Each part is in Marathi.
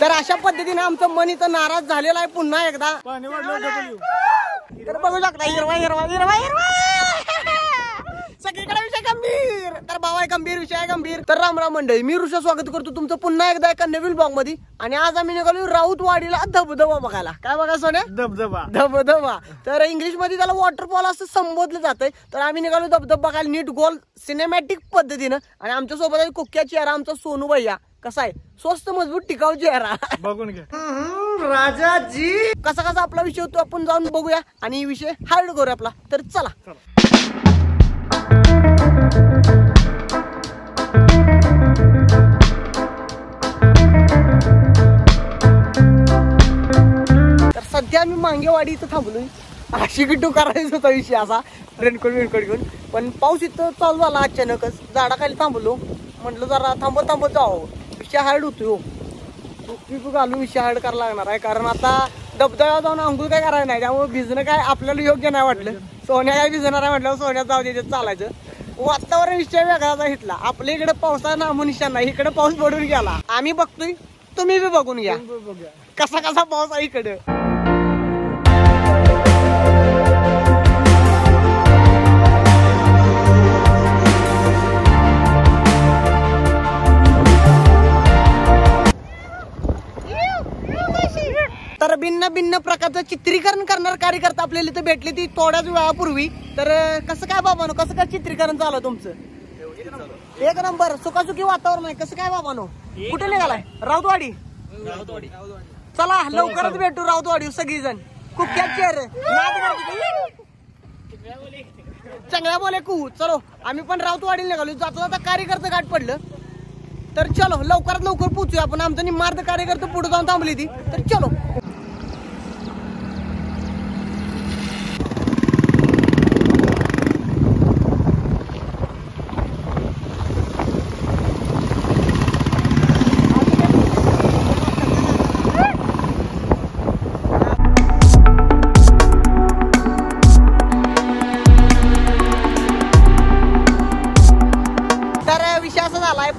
तर अशा पद्धतीने आमचं मन इथं नाराज झालेलं आहे पुन्हा एकदा. तर बघू शकता हिरवा हिरवा हिरवा हिरवा सगळीकडे विषय गंभीर. तर भावा गंभीर विषय गंभीर. तर राम राम मंडळी, मी ऋषा स्वागत करतो तुमचं पुन्हा एकदा एका नवीन ब्लॉग मध्ये. आणि आज आम्ही निघालो राऊतवाडीला धबधबा बघायला. काय बघा सोन्या? धबधबा. धबधबा. तर इंग्लिश मध्ये त्याला वॉटरफॉल असं संबोधलं जातंय. तर आम्ही निघालो धबधबा बघायला नीट गोल सिनेमॅटिक पद्धतीनं. आणि आमच्या सोबत आहे कुक्या चेहरा आमचा सोनू भैया. कसा आहे? स्वस्त मजबूत टिकाऊ चेहरा बघून घ्या राजाजी. कसा कसा आपला विषय होतो आपण जाऊन बघूया आणि विषय हार्ड करूया आपला. तर चला. तर सध्या मी मांगेवाडी इथं थांबलोय. अशी गिट्टू करायचा होता विषय असा रेनकोट विनकोट घेऊन. पण पाऊस इथं चालू झाला अचानकच. झाडाखाली थांबलो. म्हटलं जरा थांबत थांबत जावं. विषय हार्ड होतोय हो. टोपी घालून विषय हार्ड करायला लागणार आहे. कारण आता धबधब्यावर जाऊन आंघोळ काय करायला नाही. त्यामुळे भिजणं काय आपल्याला योग्य नाही वाटलं. सोन्या काय भिजणार आहे म्हटलं सोन्या जाऊ दे चालायचं. वातावरण विषय वेगळाचा घेतला. आपल्या इकडे पावसाचा नामोनिशाण नाही. इकडे पाऊस पडून गेला. आम्ही बघतोय तुम्ही बी बघून घ्या कसा कसा पाऊस आहे इकडे. तर भिन्न भिन्न प्रकारचं चित्रीकरण करणार कार्यकर्ता आपल्याला इथं भेटले ती थोड्याच वेळापूर्वी. तर कसं काय बाबानो, कसं काय चित्रीकरण चालू तुमचं? एक नंबर. सुखासुखी वातावरण आहे. कसं काय बाबानो? कुठे निघालाय? राऊतवाडी. चला लवकरच भेटू राऊतवाडी सगळीजण. कुख्यात चेहरे चांगल्या बोले कू. चलो आम्ही पण राऊतवाडी निघालो. जाता जाता कार्यकर्ता गाठ पडलं. तर चलो लवकरात लवकर पोहोचूया आपण. आमचं निम्मार्ध कार्यकर्ता पुढे जाऊन थांबली ती. तर चलो.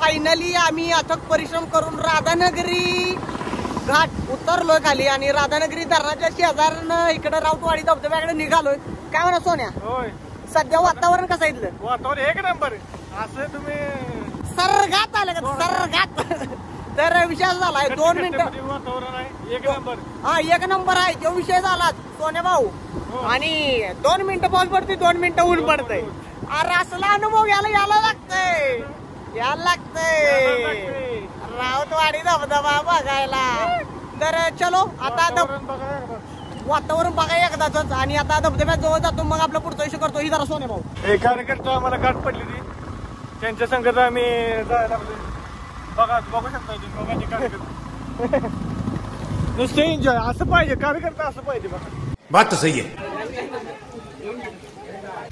फायनली आम्ही अथक परिश्रम करून राधानगरी घाट उतरलोय खाली. आणि राधानगरी धरणाच्या शेजारनं इकडे राऊतवाडी धबधब्याकडे निघालोय. काय म्हणा सोन्या? सध्या वातावरण कसं आहे इथलं? वातावरण एक नंबर. असं तुम्ही सरगात आलं का? सरगात. तर विषय झालाय 2 मिनिटं वातावरण आहे एक नंबर. हा एक नंबर आहे. तो विषय झाला सोन्या भाऊ. आणि 2 मिनिटं पाऊस पडते 2 मिनिटं ऊन पडतंय. अरे असला अनुभव यायला लागतंय राऊतवाडी धबधबा बघायला. तर चलो आता वातावरण बघा एकदाच. आणि आता धबधब्यात जवळ जातो मग आपला पुढचा विषय करतो. ही जरा सोन्या भाऊ एक कार्यकर्ता आम्हाला गाठ पडली ती. त्यांच्या संगत आम्ही जायला लागलो. बघू शकता नुसतं एन्जॉय. असं पाहिजे कार्यकर्ता. असं पाहिजे बघा. बात सही आहे.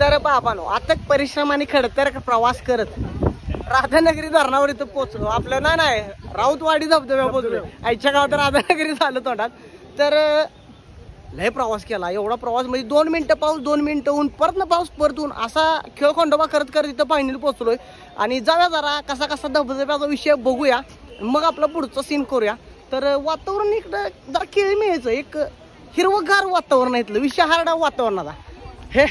तर बाबानो अथक परिश्रम आणि खडतर प्रवास करत राधानगरी धरणावर इथं पोहोचलो. आपलं नाही राऊतवाडी धबधब्या पोहोचलो. आईच्या गावात राधानगरी झालं तोंडात. तर लय प्रवास केला. एवढा प्रवास म्हणजे 2 मिनिटं पाऊस 2 मिनिटं ऊन परत पाऊस परत ऊन असा खेळ खंडोबा करत करत इथं फायनली पोहोचलोय. आणि जाऊया जरा कसा कसा धबधब्याचा विषय बघूया. मग आपला पुढचा सीन करूया. तर वातावरण इकडं जरा खेळ मिळायचं. एक हिरवगार वातावरण आहे इथलं. विषय हार्ड वातावरणाचा. हे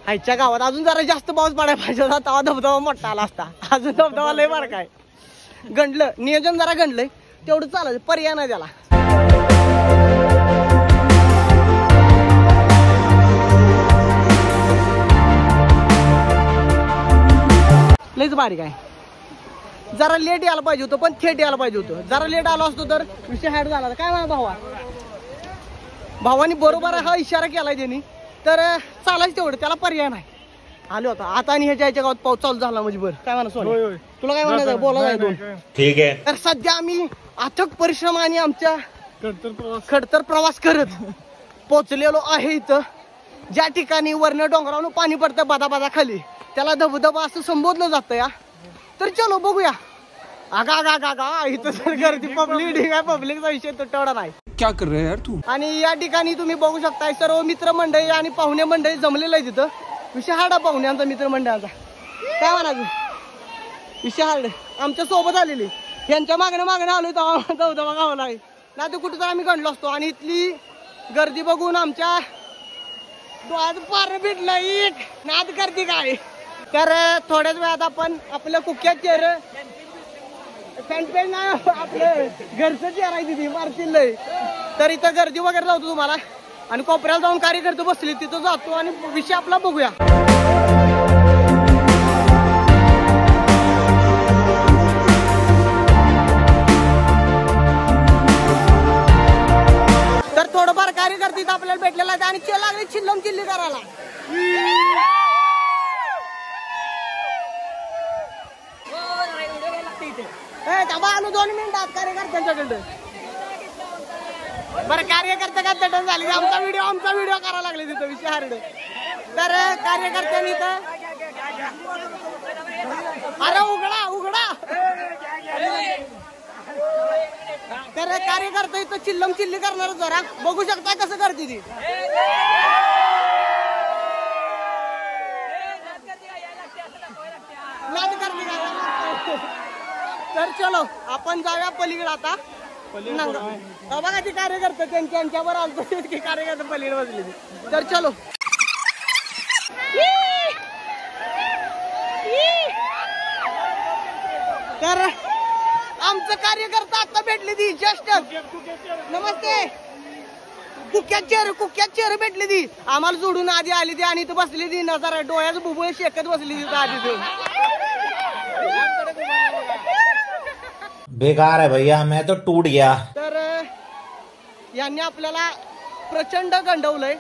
आईच्या गावात अजून जरा जास्त पाऊस पडायला पाहिजे होता. तेव्हा धबधबा मोठा आला असता. अजून धबधबा लय बारका आहे. गंडलं नियोजन जरा गंडलंय. तेवढं चालायचं. पर्याय नाही त्याला. लयच बारीक आहे. जरा लेट यायला पाहिजे होतं पण थेट यायला पाहिजे होतं. जरा लेट आलो असतो तर विषय हार्ड झाला. काय म्हणा भावानी बरोबर हा इशारा केलाय त्यांनी. तर चालायचं तेवढं. त्याला पर्याय नाही. आलो होता आता. आणि ह्याच्या गावात पाऊस चालू झाला म्हणजे बरं. काय म्हणा सोन्या? तुला काय म्हणायचं? बोला जाय. ठीक आहे. तर सध्या आम्ही अथक परिश्रम आणि आमच्या खडतर प्रवास करत पोचलेलो आहे इथं ज्या ठिकाणी वर्ण डोंगरावरून पाणी पडतं बादा बादा खाली. त्याला धबधबा असं संबोधलं जातं या. तर चलो बघूया. आगा आगा आगा इथं सर गर्दी पब्लिक ठीक आहे. पब्लिकचा विषय तो तेवढा नाही. क्या कर रहे यार तू? आणि या ठिकाणी तुम्ही बघू शकताय सर्व मित्र मंडळी आणि पाहुणे मंडळी जमलेलं आहे तिथं. विषय हार्ड पाहुण्यांचा मित्र मंडळाचा. काय म्हणायचं? विषय हार्ड आमच्या सोबत आलेली. यांच्या मागणं आलो धबधबा गावाला आहे नाही तर कुठं तर आम्ही गणलो असतो. आणि इथली गर्दी बघून आमच्या डोळ्यात पार भेटलं एक नाद करते काय. तर थोड्याच वेळात आपण आपलं कुख्यात चेहरे फ्रंट पेज नाही आपलं घरचं चेहरा आहे तिथे मारतील लय. तर इथं गर्दी वगैरे लावतो तुम्हाला आणि कोपऱ्याला जाऊन कार्यकर्ते बसले तिथं जातो आणि विषय आपला बघूया. तर थोडंफार कार्यकर्ते इथं आपल्याला भेटलेला आहे आणि लागले चिल्लम चिल्ली करायला. आलो 2 मिनिटात कार्यकर्त्यांच्याकडे. बरं कार्यकर्ते काय चटण झाली आमचा व्हिडिओ करायला लागले तिथं विषय हार्ड. तर कार्यकर्त्यांनी तर अरे उघडा तर कार्यकर्ते इथं चिल्लम चिल्ली करणार जरा बघू शकता कसं करते ती. तर चलो आपण जाऊया पलीकडे आता. बघा ती कार्यकर्ते त्यांच्यावर आलतो की कार्यकर्ते पलीकडे बसले. तर चलो तर आमचं कार्यकर्ता आता भेटली ती जस्ट. नमस्ते. कुख्यात चेहरे भेटली ती आम्हाला जोडून आधी आली ती आणि इथं बसली ती नजर डोळ्याचं बुबुळ शेकत बसली तिथं आधी ती. बेकार है भैया मैं तो टूट गया. तर यांनी आपल्याला प्रचंड गंडवलंय.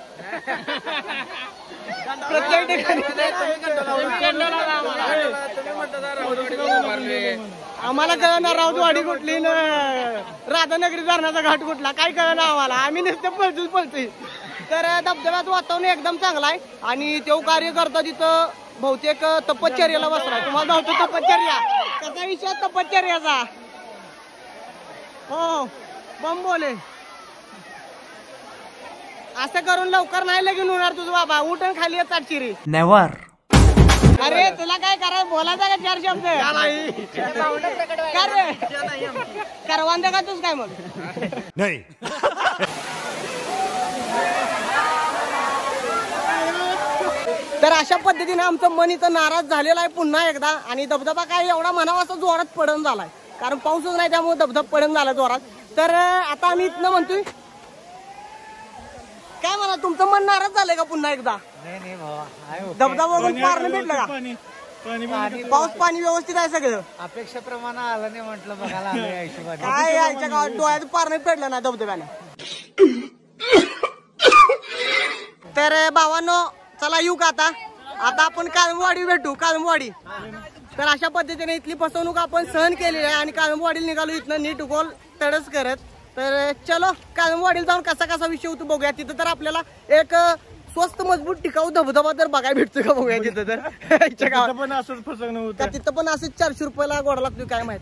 आम्हाला कळणार राऊतवाडी कुठली ना राधानगरी धरणाचा घाट कुठला काय कळणार आम्हाला. आम्ही नुसतं पळतोय. तर धबधब्याचं वातावरण एकदम चांगलं आहे आणि तो कार्यकर्ता तिथं बहुतेक तपश्चर्याला बसला. तुम्हाला नव्हतं तपश्चर्या कसा विषय तपश्चर्याचा. हो बम बोले असं करून लवकर नाही लगीन होणार तुझं बाबा. उठून खाली येतात चिरी नेवर. अरे तुला काय करायचं बोलायचं का 4 शब्द करवान दे का तूच काय मग नाही. तर अशा पद्धतीने आमचं मन इथं नाराज झालेलं आहे पुन्हा एकदा. आणि धबधबा काय एवढा म्हणावा असं जोरात पडण झालाय कारण पाऊसच नाही त्यामुळे धबधब पडण झाला जोरात. तर आता आम्ही इथनं म्हणतोय काय म्हणा तुमचं मन नाराज झालंय का पुन्हा एकदा. धबधबा बघून पार भेटलं का पाऊस पाणी व्यवस्थित आहे सगळं अपेक्षेप्रमाणे आलं नाही म्हटलं बघायला काय यायच्या गावात डोळ्यात पार नाही पेडलं ना धबधब्याने. तर भावांनो चला येऊ का आता आपण काळंबवाडी भेटू काळंबवाडी. तर अशा पद्धतीने इथली फसवणूक आपण सहन केलेली आहे आणि काळंबवाडीला निघालो इथनं नीट उगोल तडस करत. तर चलो काळंबवाडीला जाऊन कसा विषय होतो बघूया. तिथं तर आपल्याला एक स्वस्त मजबूत टिकाऊ धबधबा तर बघायला भेटतो का बघूया तिथं. तर पण असंच फसवणूक होतं तिथं पण असंच 400 रुपयाला गोडा लागतोय काय माहित.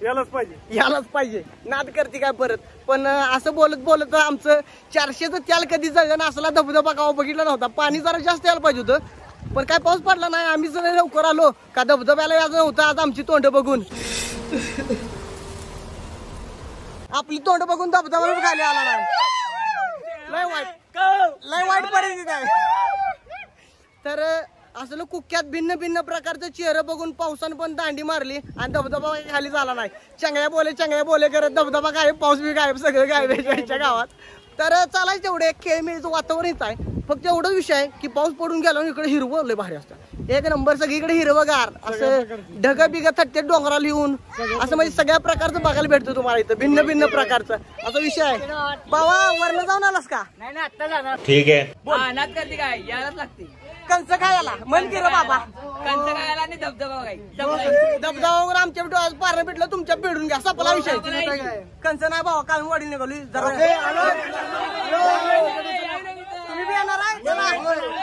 यालाच पाहिजे नाद करते काय परत. पण असं बोलत आमचं 400चं त्याला कधी जळलं असला धबधबा गाव बघितला नव्हता. पाणी जरा जास्त यायला पाहिजे होतं पण काय पाऊस पडला नाही. आम्ही जर लवकर आलो का धबधब्याला यायचं नव्हतं. आज आमची तोंड बघून आपली तोंड बघून धबधबा खाली आला नाही. लय वाईट परिस्थिती आहे. तर असलं कुख्यात भिन्न प्रकारचं चेहरे बघून पावसानं पण दांडी मारली आणि धबधबा खाली झाला नाही. चंगळ्या बोले करत धबधबा गायब पाऊस बी गायब सगळं गायब याच्या गावात. तर चालायचं तेवढे खेळमेळीचं वातावरण येत आहे. फक्त एवढाच विषय आहे की पाऊस पडून गेला इकडे हिरवं लय भारी असतं एक नंबर. सगळीकडे हिरवगार असं ढग बिग थट्टे डोंगरा लिहून असं म्हणजे सगळ्या प्रकारचं बघायला भेटतं तुम्हाला इथं भिन्न प्रकारचं असा विषय आहे. बाबा वरनं जाऊन आलास का. नाही आता जाणार ठीक आहे. नाद करते काय यायलाच लागते. कंच काय आला मन केलं बाबा कंच काय आला आणि धबधबा काय धबधबा वगैरे आमच्या डोळ्यात पारणं भेटलं तुमच्या भेटून घ्या सपला विषय. कंच नाही बाबा काळंबवाडी निघाली जरा तुम्ही बी येणार आहे. चला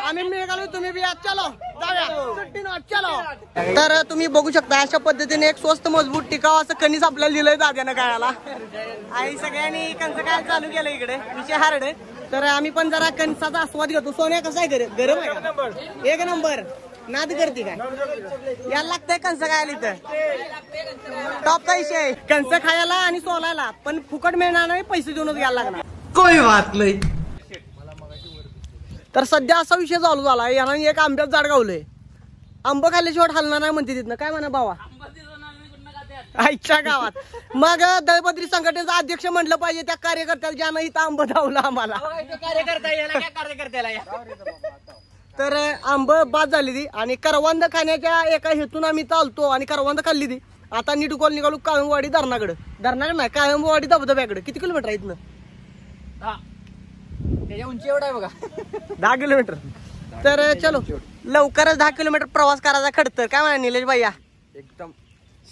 आम्ही निघालो तुम्ही बी चलो जाऊया चलो. तर तुम्ही बघू शकता अशा पद्धतीने एक स्वस्त मजबूत टिकाव असं कणीस आपल्याला दिलंय दाद्यानं गाळाला आणि सगळ्यांनी कंच काय चालू केलं इकडे विषय हार्ड आहे. तर आम्ही पण जरा कणसाचा आस्वाद घेतो. सोन्या कसा आहे गरम आहे एक नंबर. नाद करते काय याला लागतंय कंस खायला इथं टॉपचा विषय आहे कंस खायला आणि सोलायला पण फुकट मिळणार नाही पैसे देऊनच घ्यायला लागणार कोई बात नाही. तर सध्या असा विषय चालू झाला यानं एक आंब्यात झाड गावलंय आंब खाल्ल्याशिवाय हलणार नाही म्हणते तिथनं काय म्हणा बाबा आईच्या गावात. मग दळपत्री संघटनेचा अध्यक्ष म्हटलं पाहिजे त्या कार्यकर्त्याला ज्यानं इथं आंब धावलं आम्हाला. तर आंब बाद झाली ती आणि करवंद खाण्याच्या एका हेतून आम्ही चालतो आणि करवंद खाल्ली ती. आता निटुकोल निघालो काळंबवाडी धरणाकडे नाही काळंबवाडी धबधब्याकडे. किती किलोमीटर आहे इथनं? त्याच्या उंची एवढा आहे बघा 10 किलोमीटर. तर चलो लवकरच 10 किलोमीटर प्रवास करायचा खडतर काय म्हणा निलेश भैया. एकदम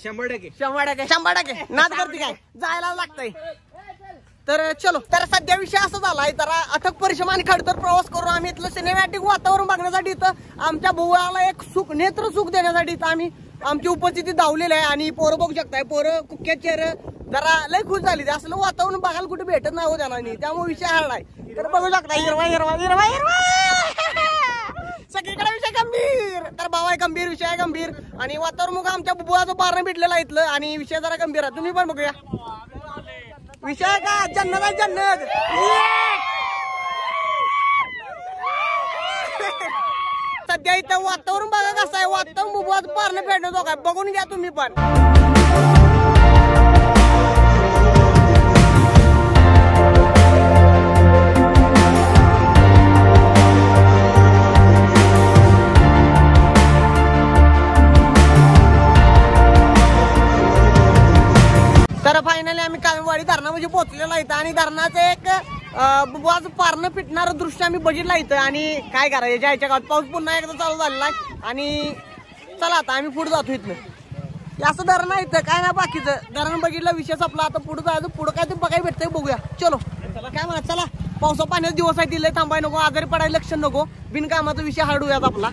100% 100% नाद करते काय जायला लागतंय. तर चलो तर सध्या विषय असा झालाय जरा अथक परिश्रम आणि खडतर प्रवास करून आम्ही इथलं सिनेमॅटिक वातावरण बघण्यासाठी इथं आमच्या भुवयाला एक सुख नेत्र सुख देण्यासाठी इथं आम्ही आमची उपस्थिती धावलेली आहे. आणि पोरं बघू शकताय पोरं कुक्या चेहरे जरा लय खुश झाली. असलं वातावरण बघायला कुठे भेटत नाही हो त्यांना त्यामुळे विषय हारलाय. तर बघू शकता हिरवा हिरवा हिरवा हिरवा सगळीकडे विषय गंभीर. तर भावा गंभीर विषय आहे गंभीर आणि वातावरण मग आमच्या बुवाचं पारणं भेटलेलं आहे इथलं आणि विषय जरा गंभीर आहे. तुम्ही पण बघूया विषय का जन्नत आहे जन्नत. सध्या इथं वातावरण बघा कसं आहे वातावरण बुवाचं पारणं भेटणं काय बघून घ्या तुम्ही पण. तर फायनली आम्ही काळंबवाडी धरणामध्ये पोहोचलेलो आहे आणि धरणाचं एक बुवाचं पारणं पिटणारं दृश्य आम्ही बघितलं इथं. आणि काय करायचं जायच्या गावात पाऊस पुन्हा एकदा चालू झालेला आहे आणि चला आता आम्ही पुढे जातो इथनं. असं धरण आहे इथं काय ना बाकीचं धरण बघितलं विषय संपला. आता पुढे जायचं पुढं काय ते बघायला भेटतंय बघूया. चलो काय म्हणा चला पावसा पाण्याचा दिवस आहे तिला थांबाय नको आजारी पडायला लक्ष नको बिनकामाचा विषय हाडूयात आपला.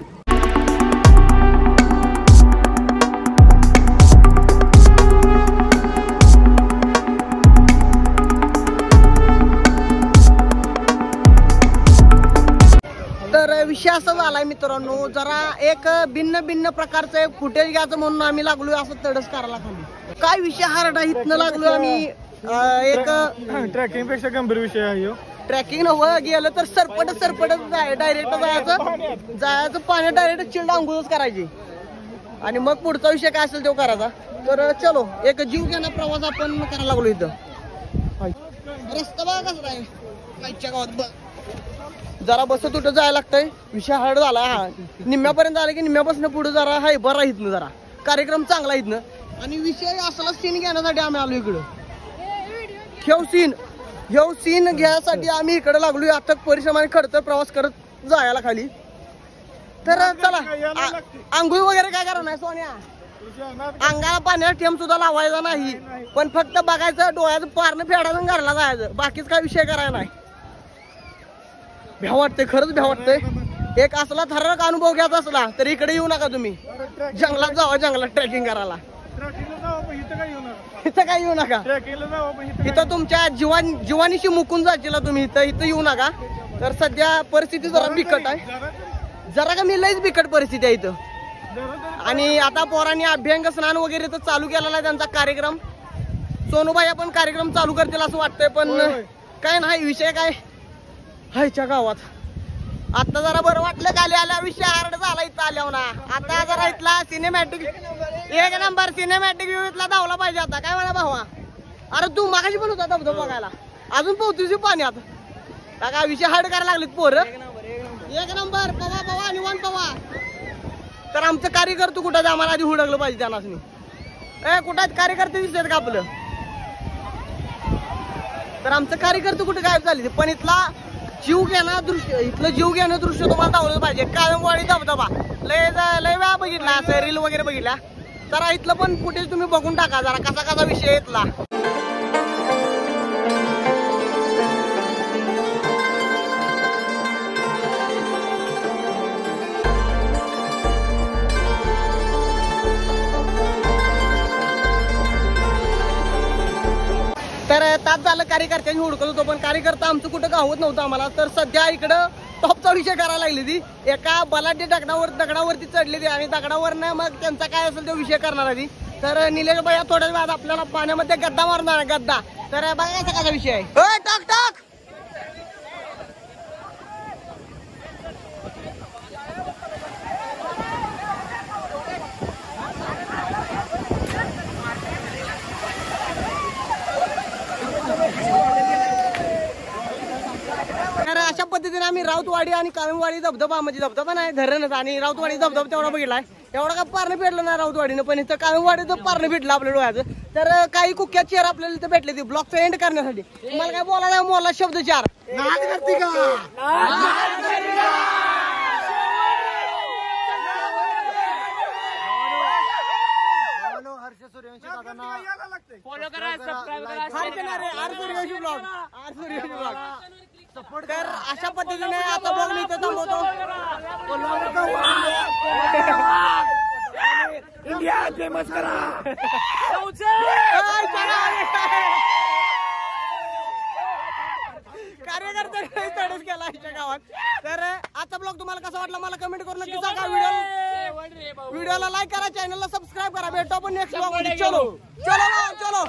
विषय असा झालाय मित्रांनो जरा एक भिन्न भिन्न प्रकारचं एक फुटेज घ्यायचं म्हणून आम्ही लागलोय असं तडस करायला खाली. काय विषय हार्ड आहे इथनं लागलोय आम्ही एक ट्रॅकिंग पेक्षा गंभीर विषय आहे. ट्रॅकिंग नव्हतं गेलं तर सरपटच डायरेक्ट जायचं पाण्यात डायरेक्ट चिल्ड आंघोळच करायची आणि मग पुढचा विषय काय असेल तो करायचा. तर चलो एक जीव घेणा प्रवास आपण करायला लागलो इथं. रस्ता बघा कसं आहे काहीच्या गावात जरा बस तुटं जायला लागतंय. विषय हार्ड झाला हा निम्म्यापर्यंत आला की निम्म्यापासून पुढे जरा हाय बरा इथनं जरा कार्यक्रम चांगला इथनं. आणि विषय असला सीन घेण्यासाठी आम्ही आलो इकडं. ह्यो सीन घ्यायसाठी आम्ही इकडे लागलोय अथक परिश्रमाने खडतर प्रवास करत जायला खाली. तर चला आंघोळ वगैरे काय करा नाही सोन्या अंगाला पाण्याचा थेंब सुद्धा लावायचा नाही पण फक्त बघायचं डोळ्याचं पारणं फेडायचं घरला जायचं बाकीच काय विषय करायला नाही. भ्या वाटतंय खरंच भ्या वाटतंय. एक असला थरारक अनुभव घ्यायचा असला तर इकडे येऊ नका तुम्ही जंगलात जावा जंगलात ट्रेकिंग करायला. इथं काय येऊ नका इथं तुमच्या जीवानीशी मुकून जायला तुम्ही इथं येऊ नका. तर सध्या परिस्थिती जरा बिकट आहे जरा का मी लईच बिकट परिस्थिती आहे इथं. आणि आता पोरांनी अभ्यंग स्नान वगैरे तर चालू केलेला आहे त्यांचा कार्यक्रम. सोनूबाई आपण कार्यक्रम चालू करतील असं वाटतंय पण काय नाही विषय काय हायच्या गावात आता जरा बरं वाटलं खाली आल्या विषय हार्ड झाला इथं आल्यावर ना. आता जरा इथला सिनेमॅटिक एक नंबर सिनेमॅटिक व्ह्यू इथला धावला पाहिजे आता काय म्हणा भावा. अरे तू मागाशी पण होता धबधबा बघायला अजून पोहतोय पाण्यात काय विषय हार्ड करायला लागलेत पोरं. एक नंबर पवा निवांत पवा. तर आमचं कार्यकर्ते कुठं आम्हाला आधी हुडकलं पाहिजे त्यांना. कुठं कार्यकर्ते दिसतात का आपलं. तर आमचं कार्यकर्ते कुठे गायब झाले पण इथला जीव घेणं दृश्य इथलं जीव घेणं दृश्य तुम्हाला दाखवलं पाहिजे. काळंबवाडी धबधबा लय वेळा बघितला असं रील वगैरे बघितला. जरा इथलं पण फुटेज तुम्ही बघून टाका जरा कसा विषय इथला. तर तास झालं कार्यकर्त्यांनी हुडकत होतो पण कार्यकर्ता आमचं कुठं गावत नव्हतं आम्हाला. तर सध्या इकडं टॉपचा विषय करायला लागली ती एका बलाढ्य दगडावरती चढली ती आणि दगडावर मग त्यांचा काय असेल तो विषय करणार आहे ती. तर निलेश भैया थोड्याच वेळात आपल्याला पाण्यामध्ये गद्दा मारणार आहे, गद्दा. तर बघायचा कसा विषय आहे. टाक टाक तर अशा पद्धतीने आम्ही राऊतवाडी आणि काळमवाडी धबधबा म्हणजे धबधबा नाही धरणच आणि राऊतवाडी धबधबा तेवढा बघितलाय. एवढा का पारणं फेडलं नाही राऊतवाडीनं, पण इथं काळमवाडीचं पारणं फेडलं आपल्या डोळ्याचं. तर काही कुख्यात चेअर आपल्याला इथं भेटले ती ब्लॉगचा एंड करण्यासाठी. तुम्हाला काय बोलायला मोला शब्द चार फॉलो करा, सबस्क्राईब करा. तर अशा पद्धतीने आता ब्लॉग मी इथं थांबवतो. इंडिया फेमस करा. कार्यकर्ते तडच केला आमच्या गावात. तर आजचा ब्लॉग तुम्हाला कसा वाटला मला कमेंट करून नक्की सांगा. व्हिडिओला लाईक करा, चॅनलला सबस्क्राईब करा. भेटू आपण नेक्स्ट ब्लॉग मध्ये. चलो चलो चलो.